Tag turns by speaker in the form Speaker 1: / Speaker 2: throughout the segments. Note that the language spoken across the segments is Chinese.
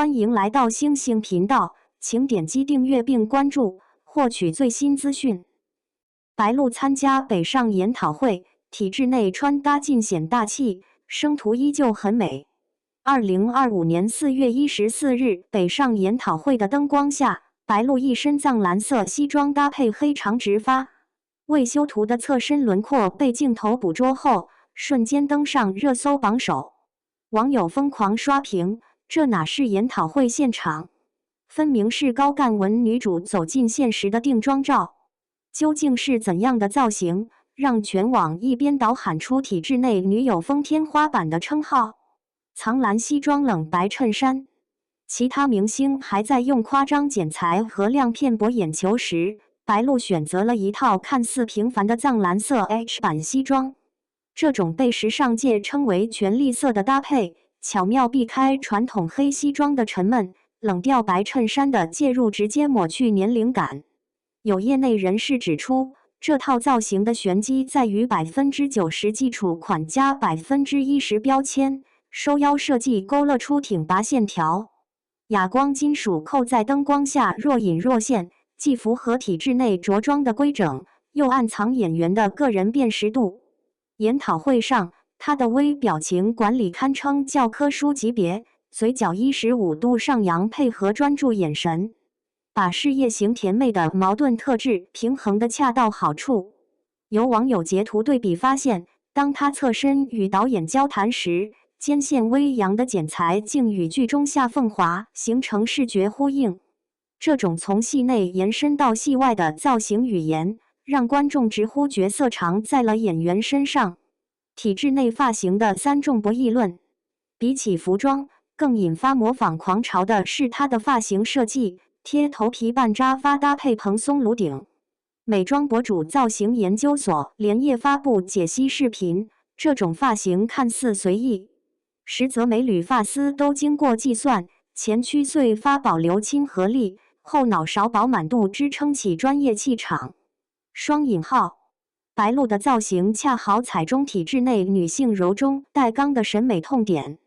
Speaker 1: 欢迎来到星星频道，请点击订阅并关注，获取最新资讯。白鹿参加北上研讨会，体制内穿搭尽显大气，生图依旧很美。2025年4月14日，北上研讨会的灯光下，白鹿一身藏蓝色西装搭配黑长直发，未修图的侧身轮廓被镜头捕捉后，瞬间登上热搜榜首。网友疯狂刷屏，这哪是研讨会现场，分明是高干文女主走进现实的定妆照。究竟是怎样的造型，让全网一边倒喊出体制内女友风天花板的称号？藏蓝西装冷白衬衫，其他明星还在用夸张剪裁和亮片博眼球时，白鹿选择了一套看似平凡的藏蓝色 H 版西装。这种被时尚界称为权力色的搭配，巧妙避开传统黑西装的沉闷，冷调白衬衫的介入直接抹去年龄感。有业内人士指出，这套造型的玄机在于90%基础款加10%标签，收腰设计勾勒出挺拔线条，哑光金属扣在灯光下若隐若现，既符合体制内着装的规整，又暗藏演员的个人辨识度。研讨会上，他的微表情管理堪称教科书级别，嘴角15度上扬，配合专注眼神，把事业型甜妹的矛盾特质平衡得恰到好处。有网友截图对比发现，当他侧身与导演交谈时，肩线微扬的剪裁竟与剧中夏凤华形成视觉呼应。这种从戏内延伸到戏外的造型语言，让观众直呼角色常在了演员身上。体制内发型的3众博议论，比起服装，更引发模仿狂潮的是他的发型设计，贴头皮半扎发搭配蓬松颅顶。美妆博主造型研究所连夜发布解析视频，这种发型看似随意，实则每缕发丝都经过计算，前屈碎发保留亲和力，后脑勺饱满度支撑起专业气场。双引号，白鹿的造型恰好踩中体制内女性柔中带刚的审美痛点。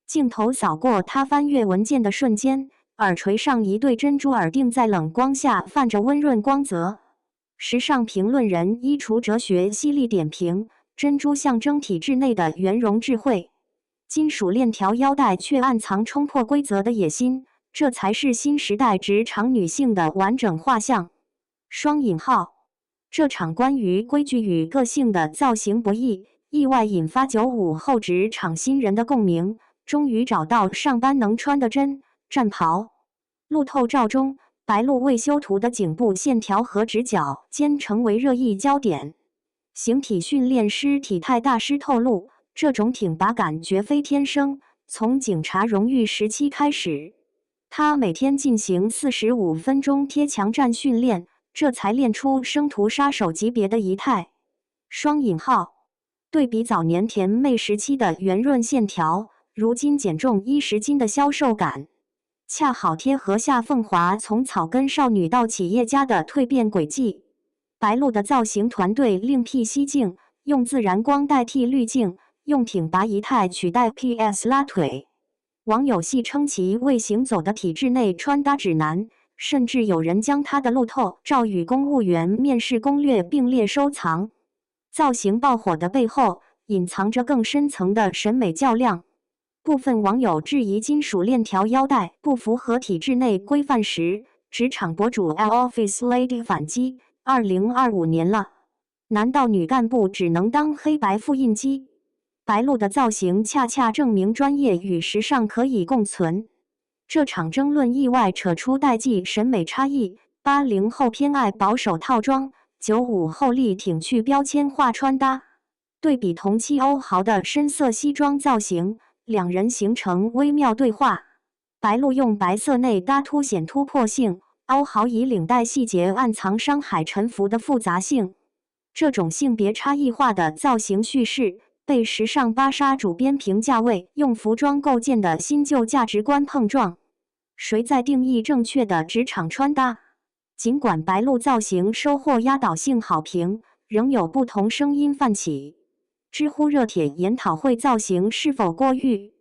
Speaker 1: 镜头扫过她翻阅文件的瞬间，耳垂上一对珍珠耳钉在冷光下泛着温润光泽。时尚评论人衣橱哲学犀利点评：珍珠象征体制内的圆融智慧，金属链条腰带却暗藏冲破规则的野心，这才是新时代职场女性的完整画像。双引号，这场关于规矩与个性的造型博弈，意外引发95后职场新人的共鸣，终于找到上班能穿的战袍。路透照中，白鹿未修图的颈部线条和直角肩成为热议焦点。形体训练师体态大师透露，这种挺拔感绝非天生，从警察荣誉时期开始，他每天进行45分钟贴墙站训练，这才练出生图杀手级别的仪态。双引号，对比早年甜妹时期的圆润线条，如今减重10斤的消瘦感，恰好贴合夏凤华从草根少女到企业家的蜕变轨迹。白鹿的造型团队另辟蹊径，用自然光代替滤镜，用挺拔仪态取代 PS 拉腿。网友戏称其为行走的体制内穿搭指南，甚至有人将他的路透照与公务员面试攻略并列收藏。造型爆火的背后，隐藏着更深层的审美较量。部分网友质疑金属链条腰带不符合体制内规范时，职场博主 L-Office Lady 反击：2025年了，难道女干部只能当黑白复印机？白鹿的造型恰恰证明专业与时尚可以共存。这场争论意外扯出代际审美差异，80后偏爱保守套装，95后力挺去标签化穿搭。对比同期欧豪的深色西装造型，两人形成微妙对话。白鹿用白色内搭凸显突破性，欧豪以领带细节暗藏商海沉浮的复杂性。这种性别差异化的造型叙事，被时尚芭莎主编评价为用服装构建的新旧价值观碰撞。谁在定义正确的职场穿搭？尽管白鹿造型收获压倒性好评，仍有不同声音泛起。知乎热帖研讨会造型是否过誉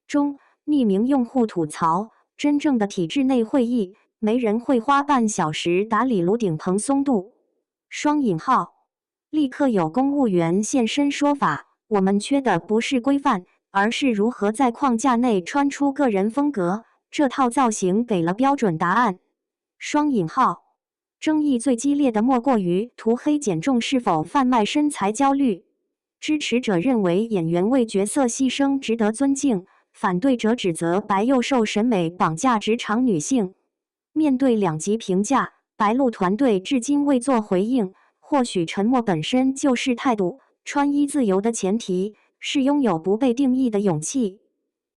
Speaker 1: 中，匿名用户吐槽，真正的体制内会议，没人会花半小时打理颅顶蓬松度。双引号，立刻有公务员现身说法，我们缺的不是规范，而是如何在框架内穿出个人风格。这套造型给了标准答案。双引号，争议最激烈的莫过于涂黑减重是否贩卖身材焦虑。支持者认为演员为角色牺牲值得尊敬，反对者指责白幼瘦审美绑架职场女性。面对两极评价，白鹿团队至今未作回应。或许沉默本身就是态度。穿衣自由的前提是拥有不被定义的勇气。